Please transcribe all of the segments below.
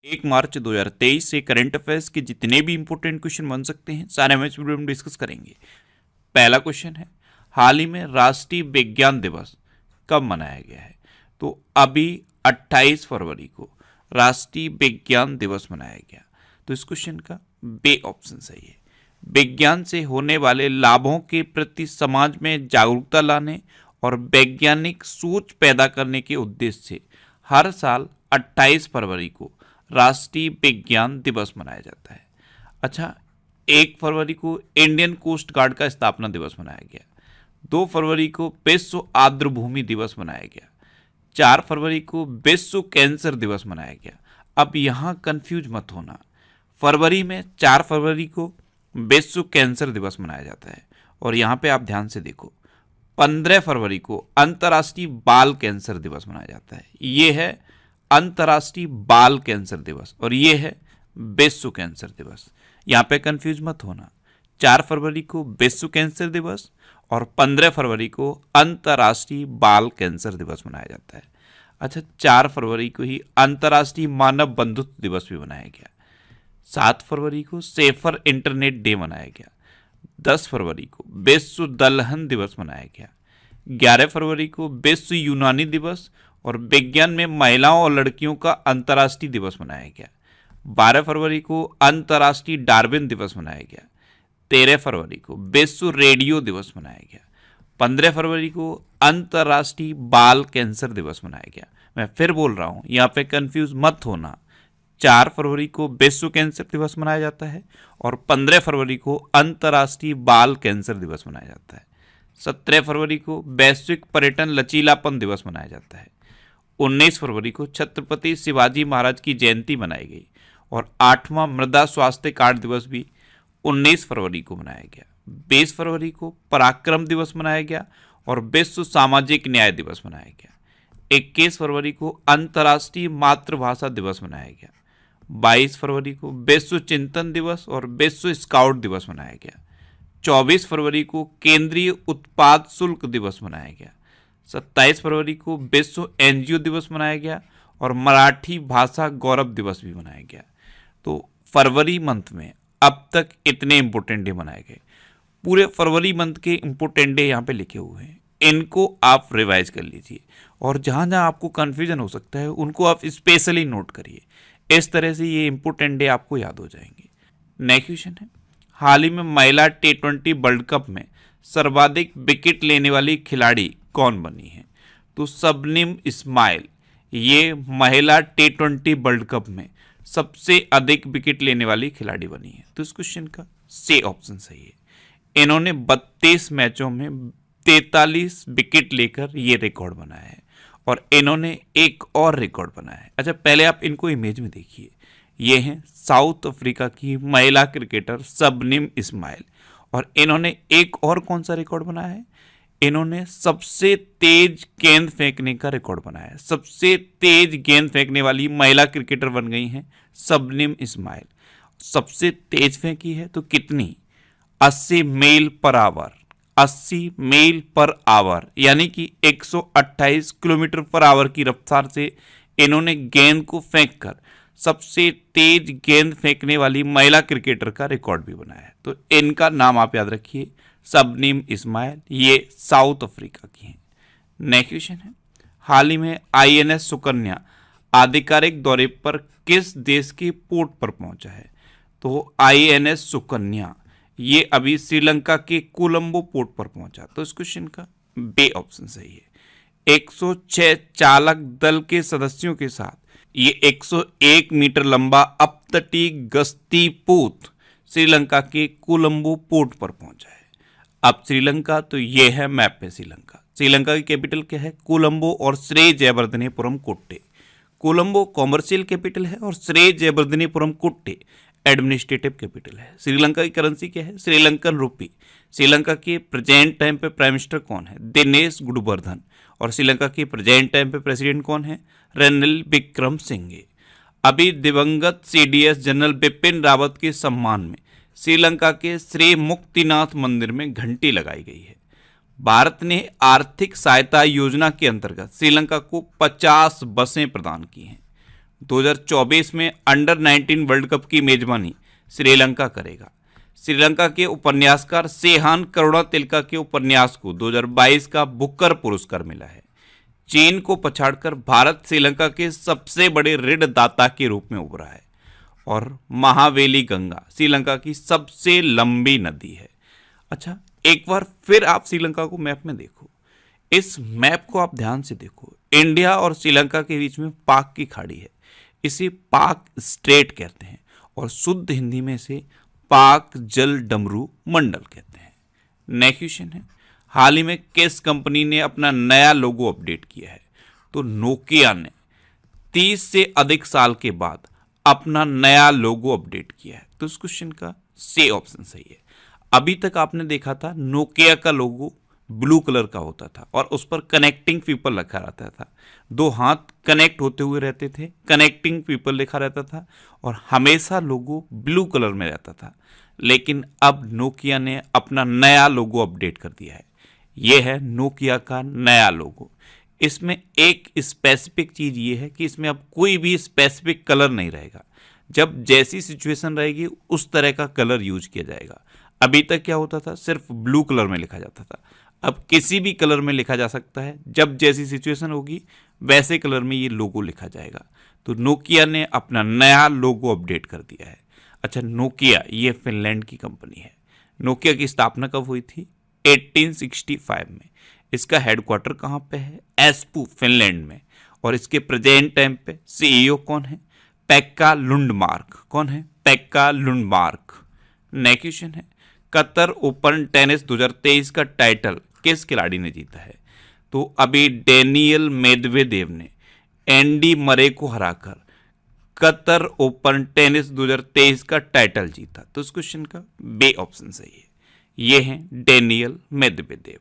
1 मार्च 2023 से current affairs के जितने भी इंपॉर्टेंट क्वेश्चन बन सकते हैं सारे हम इस वीडियो में डिस्कस करेंगे। पहला क्वेश्चन है, हाल ही में राष्ट्रीय विज्ञान दिवस कब मनाया गया है? तो अभी 28 फरवरी को राष्ट्रीय विज्ञान दिवस मनाया गया। तो इस क्वेश्चन का बे ऑप्शन सही है। विज्ञान से होने वाले लाभों के प्रति समाज में जागरूकता लाने और वैज्ञानिक सोच पैदा करने के उद्देश्य से हर साल 28 फरवरी को राष्ट्रीय विज्ञान दिवस मनाया जाता है। अच्छा, 1 फरवरी को इंडियन कोस्ट गार्ड का स्थापना दिवस मनाया गया। 2 फरवरी को विश्व आर्द्रभूमि दिवस मनाया गया। 4 फरवरी को विश्व कैंसर दिवस मनाया गया। अब यहाँ कंफ्यूज मत होना, फरवरी में 4 फरवरी को विश्व कैंसर दिवस मनाया जाता है और यहाँ पे आप ध्यान से देखो 15 फरवरी को अंतर्राष्ट्रीय बाल कैंसर दिवस मनाया जाता है। ये है अंतर्राष्ट्रीय बाल कैंसर दिवस और ये है विश्व कैंसर दिवस। यहाँ पे कंफ्यूज मत होना, 4 फरवरी को विश्व कैंसर दिवस और 15 फरवरी को अंतर्राष्ट्रीय बाल कैंसर दिवस मनाया जाता है। अच्छा, 4 फरवरी को ही अंतर्राष्ट्रीय मानव बंधुत्व दिवस भी मनाया गया। 7 फरवरी को सेफर इंटरनेट डे मनाया गया। 10 फरवरी को विश्व दलहन दिवस मनाया गया। 11 फरवरी को विश्व यूनानी दिवस और विज्ञान में महिलाओं और लड़कियों का अंतर्राष्ट्रीय दिवस मनाया गया। 12 फरवरी को अंतर्राष्ट्रीय डार्विन दिवस मनाया गया। 13 फरवरी को विश्व रेडियो दिवस मनाया गया। 15 फरवरी को अंतर्राष्ट्रीय बाल कैंसर दिवस मनाया गया। मैं फिर बोल रहा हूँ, यहाँ पे कंफ्यूज मत होना, 4 फरवरी को विश्व कैंसर दिवस मनाया जाता है और 15 फरवरी को अंतर्राष्ट्रीय बाल कैंसर दिवस मनाया जाता है। 17 फरवरी को वैश्विक पर्यटन लचीलापन दिवस मनाया जाता है। 19 फरवरी को छत्रपति शिवाजी महाराज की जयंती मनाई गई और 8वां मृदा स्वास्थ्य कार्ड दिवस भी 19 फरवरी को मनाया गया। 20 फरवरी को पराक्रम दिवस मनाया गया और विश्व सामाजिक न्याय दिवस मनाया गया। 21 फरवरी को अंतर्राष्ट्रीय मातृभाषा दिवस मनाया गया। 22 फरवरी को विश्व चिंतन दिवस और विश्व स्काउट दिवस मनाया गया। 24 फरवरी को केंद्रीय उत्पाद शुल्क दिवस मनाया गया। 27 फरवरी को विश्व एनजीओ दिवस मनाया गया और मराठी भाषा गौरव दिवस भी मनाया गया। तो फरवरी मंथ में अब तक इतने इंपॉर्टेंट डे मनाए गए। पूरे फरवरी मंथ के इंपॉर्टेंट डे यहाँ पे लिखे हुए हैं, इनको आप रिवाइज कर लीजिए और जहाँ जहाँ आपको कन्फ्यूजन हो सकता है उनको आप स्पेशली नोट करिए। इस तरह से ये इंपॉर्टेंट डे आपको याद हो जाएंगे। नेक्स्ट क्वेश्चन है, हाल ही में महिला T20 वर्ल्ड कप में सर्वाधिक विकेट लेने वाली खिलाड़ी कौन बनी है? तो शबनम इस्माइल ये महिला T20 वर्ल्ड कप में सबसे अधिक विकेट लेने वाली खिलाड़ी बनी है। तो इस क्वेश्चन का सी ऑप्शन सही है। इन्होंने 32 मैचों में 43 विकेट लेकर ये रिकॉर्ड बनाया है और इन्होंने एक और रिकॉर्ड बनाया है। अच्छा, पहले आप इनको इमेज में देखिए, ये हैं साउथ अफ्रीका की महिला क्रिकेटर शबनम इस्माइल और इन्होंने एक और कौन सा रिकॉर्ड बनाया है? इन्होंने सबसे तेज गेंद फेंकने का रिकॉर्ड बनाया है। सबसे तेज गेंद फेंकने वाली महिला क्रिकेटर बन गई हैं शबनम इस्माइल। सबसे तेज फेंकी है तो कितनी? 80 मील पर आवर, 80 मील पर आवर यानी कि 128 किलोमीटर पर आवर की रफ्तार से इन्होंने गेंद को फेंककर सबसे तेज गेंद फेंकने वाली महिला क्रिकेटर का रिकॉर्ड भी बनाया है। तो इनका नाम आप याद रखिए, शबनम इस्माइल, ये साउथ अफ्रीका की हैं। नेक्स्ट क्वेश्चन है, हाल ही में INS सुकन्या आधिकारिक दौरे पर किस देश के पोर्ट पर पहुंचा है? तो INS सुकन्या ये अभी श्रीलंका के कोलंबो पोर्ट पर पहुंचा। तो इस क्वेश्चन का बे ऑप्शन सही है। 106 चालक दल के सदस्यों के साथ ये 101 मीटर लंबा अपतटीय गश्ती पोत श्रीलंका के कोलंबो पोर्ट पर पहुंचा है। अब श्रीलंका, तो ये है मैप पे श्रीलंका। श्रीलंका की कैपिटल क्या है? कोलंबो और श्री जयवर्धनेपुरम कोट्टे। कोलंबो कॉमर्शियल कैपिटल है और श्री जयवर्धनेपुरम कोट्टे एडमिनिस्ट्रेटिव कैपिटल है। श्रीलंका की करेंसी क्या है? श्रीलंकन रुपी। श्रीलंका के प्रेजेंट टाइम पे प्राइम मिनिस्टर कौन है? दिनेश गुणवर्धन। और श्रीलंका के प्रेजेंट टाइम पे प्रेसिडेंट कौन है? रणनिल विक्रमसिंघे। अभी दिवंगत CDS जनरल बिपिन रावत के सम्मान में श्रीलंका के श्री मुक्तिनाथ मंदिर में घंटी लगाई गई है। भारत ने आर्थिक सहायता योजना के अंतर्गत श्रीलंका को 50 बसें प्रदान की हैं। 2024 में अंडर 19 वर्ल्ड कप की मेजबानी श्रीलंका करेगा। श्रीलंका के उपन्यासकार सेहान करुणातिलका के उपन्यास को 2022 का बुकर पुरस्कार मिला है। चीन को पछाड़कर भारत श्रीलंका के सबसे बड़े ऋणदाता के रूप में उभरा है और महावेली गंगा श्रीलंका की सबसे लंबी नदी है। अच्छा, एक बार फिर आप श्रीलंका को मैप में देखो। इस मैप को आप ध्यान से देखो। इंडिया और श्रीलंका के बीच में पाक की खाड़ी है, इसे पाक स्ट्रेट कहते हैं और शुद्ध हिंदी में इसे पाक जल डमरू मंडल कहते हैं। नेक्स्ट क्वेश्चन है, हाल ही में किस कंपनी ने अपना नया लोगो अपडेट किया है? तो नोकिया ने 30 से अधिक साल के बाद अपना नया लोगो अपडेट किया है। तो इस क्वेश्चन का सी ऑप्शन सही है। अभी तक आपने देखा था नोकिया का लोगो ब्लू कलर का होता था और उस पर कनेक्टिंग पीपल लिखा रहता था। दो हाथ कनेक्ट होते हुए रहते थे, कनेक्टिंग पीपल लिखा रहता था और हमेशा लोगो ब्लू कलर में रहता था। लेकिन अब नोकिया ने अपना नया लोगो अपडेट कर दिया है। यह है नोकिया का नया लोगो। इसमें एक स्पेसिफिक चीज़ ये है कि इसमें अब कोई भी स्पेसिफिक कलर नहीं रहेगा। जब जैसी सिचुएशन रहेगी उस तरह का कलर यूज किया जाएगा। अभी तक क्या होता था, सिर्फ ब्लू कलर में लिखा जाता था। अब किसी भी कलर में लिखा जा सकता है, जब जैसी सिचुएशन होगी वैसे कलर में ये लोगो लिखा जाएगा। तो नोकिया ने अपना नया लोगो अपडेट कर दिया है। अच्छा, नोकिया ये फिनलैंड की कंपनी है। नोकिया की स्थापना कब हुई थी? 1865 में। इसका हेडक्वार्टर कहाँ पे है? एस्पू फिनलैंड में। और इसके प्रेजेंट टाइम पे सीईओ कौन है? पेक्का लुंडमार्क। कौन है? पेक्का लुंडमार्क। नेक्स्ट क्वेश्चन है, कतर ओपन टेनिस 2023 का टाइटल किस खिलाड़ी ने जीता है? तो अभी डेनियल मेदवेदेव ने एंडी मरे को हराकर कतर ओपन टेनिस 2023 का टाइटल जीता। तो इस क्वेश्चन का बी ऑप्शन सही है। ये हैं डेनियल मेदवेदेव।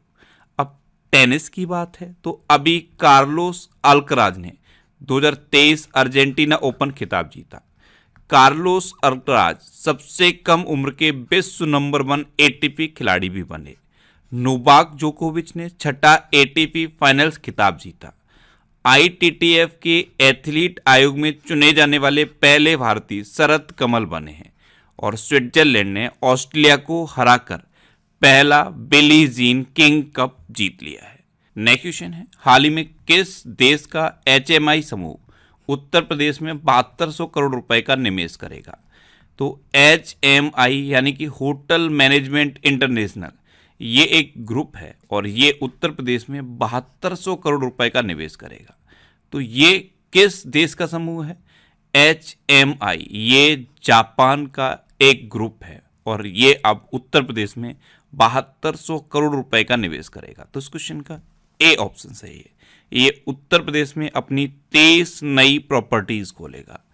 अब टेनिस की बात है तो अभी कार्लोस अल्कराज ने 2023 अर्जेंटीना ओपन खिताब जीता। कार्लोस अल्कराज सबसे कम उम्र के विश्व नंबर 1 एटीपी खिलाड़ी भी बने। नोवाक जोकोविच ने छठा एटीपी फाइनल्स खिताब जीता। आईटीटीएफ के एथलीट आयोग में चुने जाने वाले पहले भारतीय शरत कमल बने हैं। और स्विट्जरलैंड ने ऑस्ट्रेलिया को हराकर पहला बिली जीन किंग कप जीत लिया है। नेक्स्ट क्वेश्चन है, हाल ही में किस देश का एचएमआई समूह उत्तर प्रदेश में 7200 करोड़ रुपए का निवेश करेगा? तो एचएमआई यानी कि होटल मैनेजमेंट इंटरनेशनल, ये एक ग्रुप है और ये उत्तर प्रदेश में 7200 करोड़ रुपए का निवेश करेगा। तो ये किस देश का समूह है? एचएमआई ये जापान का एक ग्रुप है और ये अब उत्तर प्रदेश में 7200 करोड़ रुपए का निवेश करेगा। तो इस क्वेश्चन का ए ऑप्शन सही है। ये उत्तर प्रदेश में अपनी 23 नई प्रॉपर्टीज खोलेगा।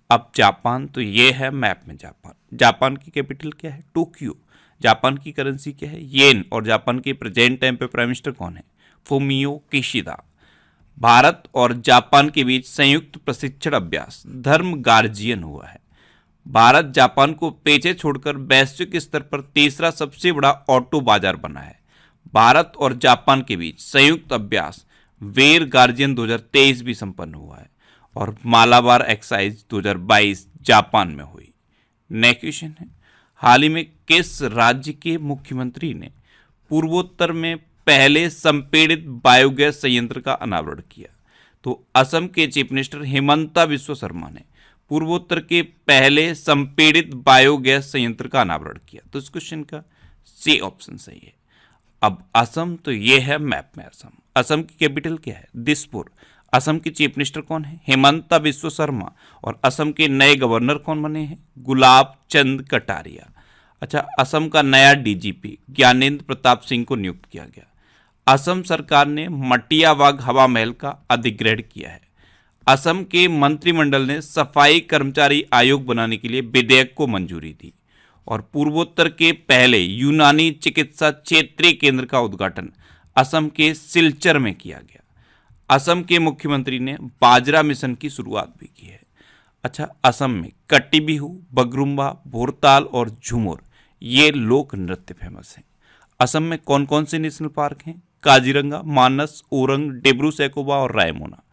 अब जापान, तो ये है मैप में जापान। जापान की कैपिटल क्या है? टोक्यो। जापान की करेंसी क्या है? येन। और जापान के प्रेजेंट टाइम पे प्राइम मिनिस्टर कौन है? Fumio Kishida. भारत और जापान के बीच संयुक्त प्रशिक्षण अभ्यास धर्म गार्जियन हुआ है। भारत जापान को पीछे छोड़कर वैश्विक स्तर पर तीसरा सबसे बड़ा ऑटो बाजार बना है। भारत और जापान के बीच संयुक्त अभ्यास वेर गार्जियन 2023 भी संपन्न हुआ है और मालाबार एक्साइज 2022 जापान में हुई। नेक्स्ट क्वेश्चन है, हाल ही में किस राज्य के मुख्यमंत्री ने पूर्वोत्तर में पहले संपीड़ित बायोगैस संयंत्र का अनावरण किया? तो असम के चीफ मिनिस्टर हिमंता बिस्वा शर्मा ने पूर्वोत्तर के पहले संपीड़ित बायोगैस संयंत्र का अनावरण किया। तो इस क्वेश्चन का सी ऑप्शन सही है। अब असम, तो ये है मैप में असम। असम की कैपिटल क्या है? दिसपुर। असम के चीफ मिनिस्टर कौन है? हिमंता बिस्वा शर्मा। और असम के नए गवर्नर कौन बने हैं? गुलाब चंद कटारिया। अच्छा, असम का नया डीजीपी ज्ञानेंद्र प्रताप सिंह को नियुक्त किया गया। असम सरकार ने मटियावाग हवा महल का अधिग्रहण किया है। असम के मंत्रिमंडल ने सफाई कर्मचारी आयोग बनाने के लिए विधेयक को मंजूरी दी। और पूर्वोत्तर के पहले यूनानी चिकित्सा क्षेत्रीय केंद्र का उद्घाटन असम के सिलचर में किया गया। असम के मुख्यमंत्री ने बाजरा मिशन की शुरुआत भी की है। अच्छा, असम में कट्टी बिहू, बगरुम्बा, भोरताल और झूमर ये लोक नृत्य फेमस हैं। असम में कौन कौन से नेशनल पार्क हैं? काजीरंगा, मानस, ओरंग, डिब्रू सैखोवा और रायमोना।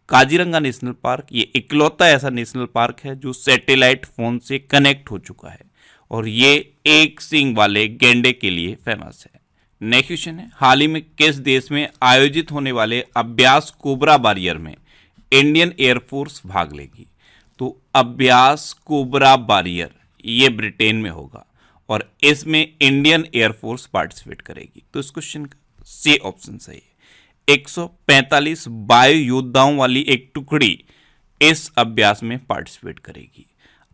काजीरंगा नेशनल पार्क ये इकलौता ऐसा नेशनल पार्क है जो सैटेलाइट फोन से कनेक्ट हो चुका है और ये एक सींग वाले गैंडे के लिए फेमस है। नेक्स्ट क्वेश्चन है, हाल ही में किस देश में आयोजित होने वाले अभ्यास कोबरा वॉरियर में इंडियन एयरफोर्स भाग लेगी? तो अभ्यास कोबरा वॉरियर ये ब्रिटेन में होगा और इसमें इंडियन एयरफोर्स पार्टिसिपेट करेगी। तो इस क्वेश्चन का सी ऑप्शन सही है। 145 वायु योद्धाओं वाली एक टुकड़ी इस अभ्यास में पार्टिसिपेट करेगी।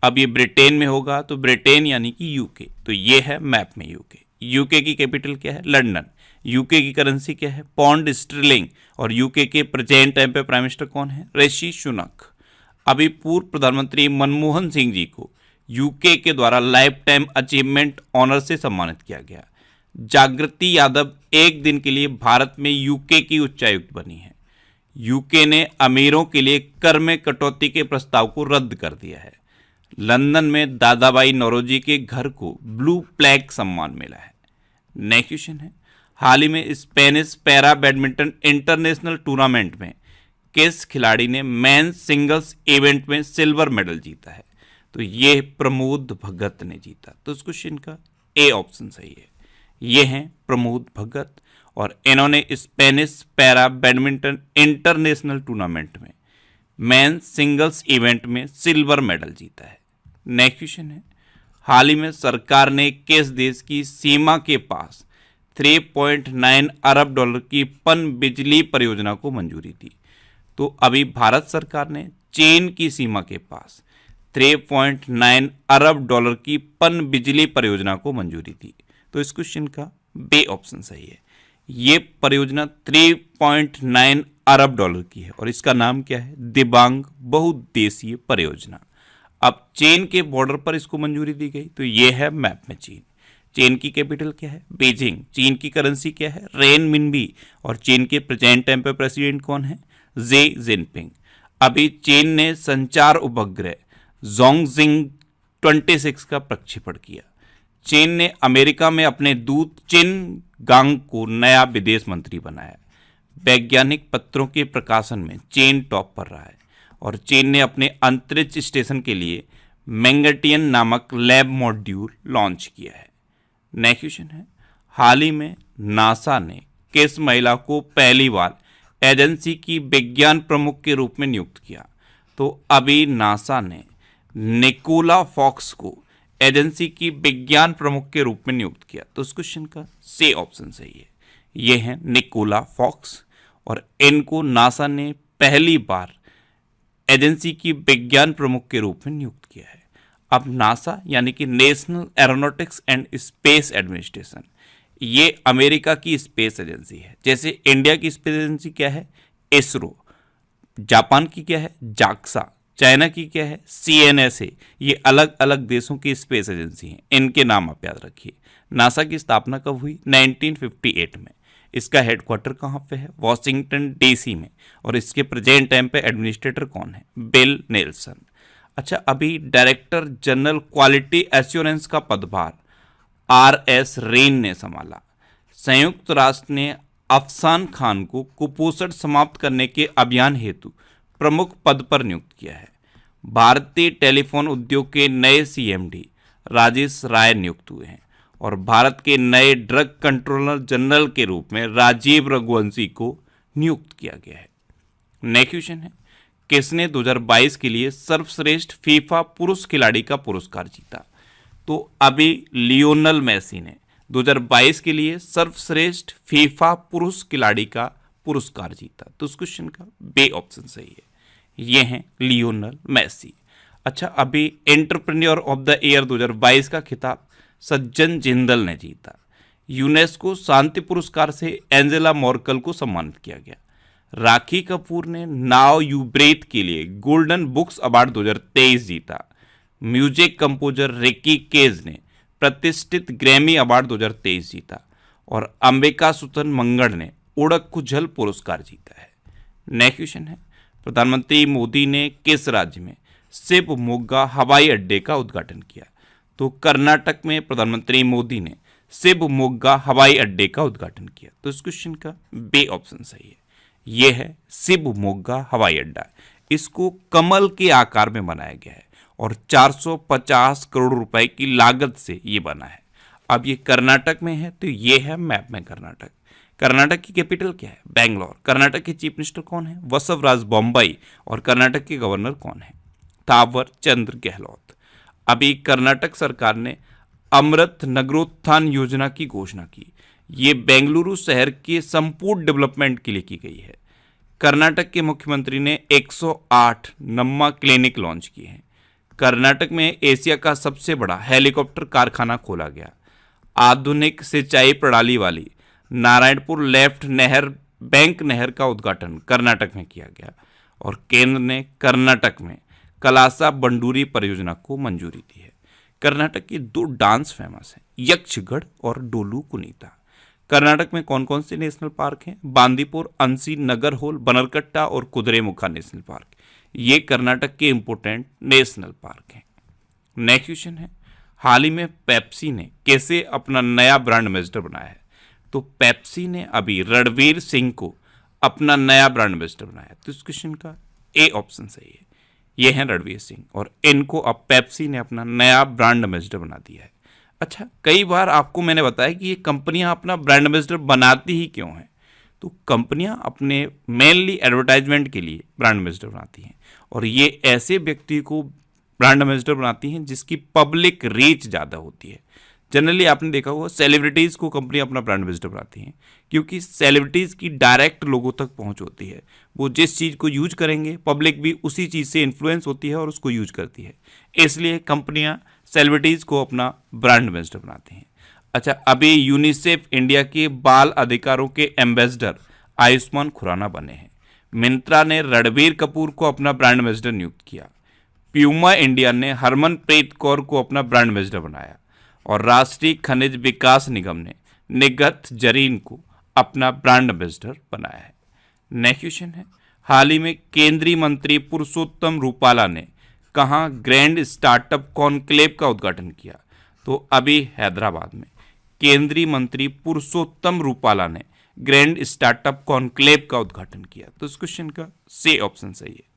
अब ये ब्रिटेन में होगा, तो ब्रिटेन यानी कि यूके, तो ये है मैप में यूके। यूके की कैपिटल क्या है? लंदन। यूके की करेंसी क्या है? Pound sterling. और यूके के प्रेजेंट टाइम पे प्राइम मिनिस्टर कौन है? ऋषि सुनक। अभी पूर्व प्रधानमंत्री मनमोहन सिंह जी को यूके के द्वारा लाइफ टाइम अचीवमेंट ऑनर से सम्मानित किया गया। जागृति यादव एक दिन के लिए भारत में यूके की उच्चायुक्त बनी है। यूके ने अमीरों के लिए कर में कटौती के प्रस्ताव को रद्द कर दिया है। लंदन में दादाबाई नौरोजी के घर को ब्लू प्लैग सम्मान मिला है। नेक्स्ट क्वेश्चन है, हाल ही में Spanish para badminton international tournament में किस खिलाड़ी ने मेंस सिंगल्स इवेंट में सिल्वर मेडल जीता है? तो ये प्रमोद भगत ने जीता। तो इस क्वेश्चन का ए ऑप्शन सही है। ये हैं प्रमोद भगत और इन्होंने Spanish para badminton international tournament में मेंस सिंगल्स इवेंट में सिल्वर मेडल जीता है। नेक्स्ट क्वेश्चन है, हाल ही में सरकार ने किस देश की सीमा के पास 3.9 अरब डॉलर की पन बिजली परियोजना को मंजूरी दी? तो अभी भारत सरकार ने चीन की सीमा के पास 3.9 अरब डॉलर की पन बिजली परियोजना को मंजूरी दी। तो इस क्वेश्चन का बी ऑप्शन सही है। ये परियोजना 3.9 अरब डॉलर की है और इसका नाम क्या है? दिबांग बहुउद्देशीय परियोजना। अब चीन के बॉर्डर पर इसको मंजूरी दी गई, तो ये है मैप में चीन। चीन की कैपिटल क्या है? बीजिंग। चीन की करेंसी क्या है? रेन मिनबी। और चीन के प्रेजेंट टाइम पे प्रेसिडेंट कौन है? Xi Jinping. अभी चीन ने संचार उपग्रह जोंगजिंग 26 का प्रक्षेपण किया। चीन ने अमेरिका में अपने दूत चिन गांग को नया विदेश मंत्री बनाया। वैज्ञानिक पत्रों के प्रकाशन में चीन टॉप पर रहा है और चीन ने अपने अंतरिक्ष स्टेशन के लिए मैंगटियन नामक लैब मॉड्यूल लॉन्च किया है। नेक्स्ट क्वेश्चन है, हाल ही में नासा ने किस महिला को पहली बार एजेंसी की विज्ञान प्रमुख के रूप में नियुक्त किया? तो अभी नासा ने निकोला फॉक्स को एजेंसी की विज्ञान प्रमुख के रूप में नियुक्त किया। तो इस क्वेश्चन का सी ऑप्शन सही है। ये है निकोला फॉक्स और इनको नासा ने पहली बार एजेंसी की विज्ञान प्रमुख के रूप में नियुक्त किया है। अब नासा यानी कि national aeronautics and space administration, ये अमेरिका की स्पेस एजेंसी है। जैसे इंडिया की स्पेस एजेंसी क्या है? इसरो। जापान की क्या है? जाक्सा। चाइना की क्या है? CNSA। ये अलग अलग देशों की स्पेस एजेंसी हैं, इनके नाम आप याद रखिए। नासा की स्थापना कब हुई? 1958 में। इसका हेडक्वार्टर कहाँ पे है? वॉशिंगटन DC में। और इसके प्रेजेंट टाइम पे एडमिनिस्ट्रेटर कौन है? Bill Nelson. अच्छा, अभी डायरेक्टर जनरल क्वालिटी एश्योरेंस का पदभार RS रेन ने संभाला। संयुक्त राष्ट्र ने अफसान खान को कुपोषण समाप्त करने के अभियान हेतु प्रमुख पद पर नियुक्त किया है। भारतीय टेलीफोन उद्योग के नए CMD राजेश राय नियुक्त हुए हैं और भारत के नए ड्रग कंट्रोलर जनरल के रूप में राजीव रघुवंशी को नियुक्त किया गया है। नेक्स्ट क्वेश्चन है, किसने 2022 के लिए सर्वश्रेष्ठ फीफा पुरुष खिलाड़ी का पुरस्कार जीता? तो अभी लियोनल मेसी ने 2022 के लिए सर्वश्रेष्ठ फीफा पुरुष खिलाड़ी का पुरस्कार जीता। तो उस क्वेश्चन का बी ऑप्शन सही है। ये हैं लियोनल मेसी। अच्छा, अभी एंटरप्रेन्योर ऑफ द ईयर 2022 का खिताब सज्जन जिंदल ने जीता। यूनेस्को शांति पुरस्कार से एंजेला मर्केल को सम्मानित किया गया। राखी कपूर ने नाउ यू ब्रीथ के लिए गोल्डन बुक्स अवार्ड 2023 जीता। म्यूजिक कंपोजर रिकी केज ने प्रतिष्ठित ग्रैमी अवार्ड 2023 जीता और अंबिका सुतन मंगड़ ने उड़क्कू जल पुरस्कार जीता है। नेक्स्ट क्वेश्चन है, प्रधानमंत्री मोदी ने किस राज्य में शिवमोग्गा हवाई अड्डे का उद्घाटन किया? तो कर्नाटक में प्रधानमंत्री मोदी ने शिवमोग्गा हवाई अड्डे का उद्घाटन किया। तो इस क्वेश्चन का बी ऑप्शन सही है। ये है शिवमोग्गा हवाई अड्डा। इसको कमल के आकार में बनाया गया है और 450 करोड़ रुपए की लागत से ये बना है। अब ये कर्नाटक में है, तो ये है मैप में कर्नाटक। कर्नाटक की कैपिटल क्या है? बैंगलोर। कर्नाटक के चीफ मिनिस्टर कौन है? वसवराज बोम्मई। और कर्नाटक के गवर्नर कौन है? थावर चंद गहलोत। अभी कर्नाटक सरकार ने अमृत नगरोत्थान योजना की घोषणा की। ये बेंगलुरु शहर के संपूर्ण डेवलपमेंट के लिए की गई है। कर्नाटक के मुख्यमंत्री ने 108 नम्मा क्लिनिक लॉन्च किए हैं। कर्नाटक में एशिया का सबसे बड़ा हेलीकॉप्टर कारखाना खोला गया। आधुनिक सिंचाई प्रणाली वाली नारायणपुर लेफ्ट नहर बैंक नहर का उद्घाटन कर्नाटक में किया गया। और केंद्र ने कर्नाटक में कलासा बंडूरी परियोजना को मंजूरी दी है। कर्नाटक की 2 डांस फेमस हैं, यक्षगढ़ और डोलू कुनीता। कर्नाटक में कौन कौन से नेशनल पार्क हैं? बांदीपुर, अंसी, नगरहोल, बनरकट्टा और कुद्रेमुखा नेशनल पार्क। ये कर्नाटक के इंपोर्टेंट नेशनल पार्क हैं। नेक्स्ट क्वेश्चन है, हाल ही में पेप्सी ने कैसे अपना नया ब्रांड एम्बेसडर बनाया है? तो पेप्सी ने अभी रणवीर सिंह को अपना नया ब्रांड एम्बेसडर बनाया। तो इस क्वेश्चन का ए ऑप्शन सही है। ये हैं रणवीर सिंह और इनको अब पेप्सी ने अपना नया ब्रांड एम्बेसडर बना दिया है। अच्छा, कई बार आपको मैंने बताया कि ये कंपनियां अपना ब्रांड एम्बेसडर बनाती ही क्यों हैं? तो कंपनियां अपने मेनली एडवर्टाइजमेंट के लिए ब्रांड एम्बेसडर बनाती हैं और ये ऐसे व्यक्ति को ब्रांड एम्बेसडर बनाती हैं जिसकी पब्लिक रीच ज़्यादा होती है। जनरली आपने देखा होगा सेलिब्रिटीज़ को कंपनी अपना ब्रांड एम्बेसडर बनाती हैं क्योंकि सेलिब्रिटीज़ की डायरेक्ट लोगों तक पहुंच होती है। वो जिस चीज़ को यूज करेंगे पब्लिक भी उसी चीज़ से इन्फ्लुएंस होती है और उसको यूज करती है। इसलिए कंपनियां सेलिब्रिटीज़ को अपना ब्रांड एम्बेसडर बनाती हैं। अच्छा, अभी यूनिसेफ इंडिया के बाल अधिकारों के एम्बेसडर आयुष्मान खुराना बने हैं। मिंत्रा ने रणबीर कपूर को अपना ब्रांड एम्बेसडर नियुक्त किया। प्यूमा इंडिया ने हरमनप्रीत कौर को अपना ब्रांड एम्बेसडर बनाया और राष्ट्रीय खनिज विकास निगम ने निगत जरीन को अपना ब्रांड एम्बेसडर बनाया है। नेक्स्ट क्वेश्चन है, हाल ही में केंद्रीय मंत्री पुरुषोत्तम रूपाला ने कहाँ ग्रैंड स्टार्टअप कॉन्क्लेव का उद्घाटन किया? तो अभी हैदराबाद में केंद्रीय मंत्री पुरुषोत्तम रूपाला ने ग्रैंड स्टार्टअप कॉन्क्लेव का उद्घाटन किया। तो इस क्वेश्चन का सी ऑप्शन सही है।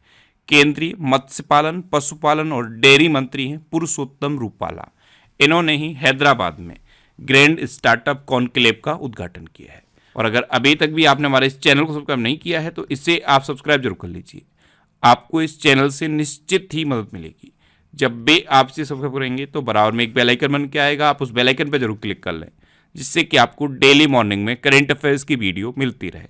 केंद्रीय मत्स्य पालन, पशुपालन और डेयरी मंत्री हैं पुरुषोत्तम रूपाला। इन्होंने ही हैदराबाद में ग्रैंड स्टार्टअप कॉन्क्लेव का उद्घाटन किया है। और अगर अभी तक भी आपने हमारे इस चैनल को सब्सक्राइब नहीं किया है तो इसे आप सब्सक्राइब जरूर कर लीजिए। आपको इस चैनल से निश्चित ही मदद मिलेगी। जब भी आप इसे सब्सक्राइब करेंगे तो बराबर में एक बेल आइकन बन के आएगा, आप उस बेल आइकन पर जरूर क्लिक कर लें जिससे कि आपको डेली मॉर्निंग में करंट अफेयर्स की वीडियो मिलती रहे।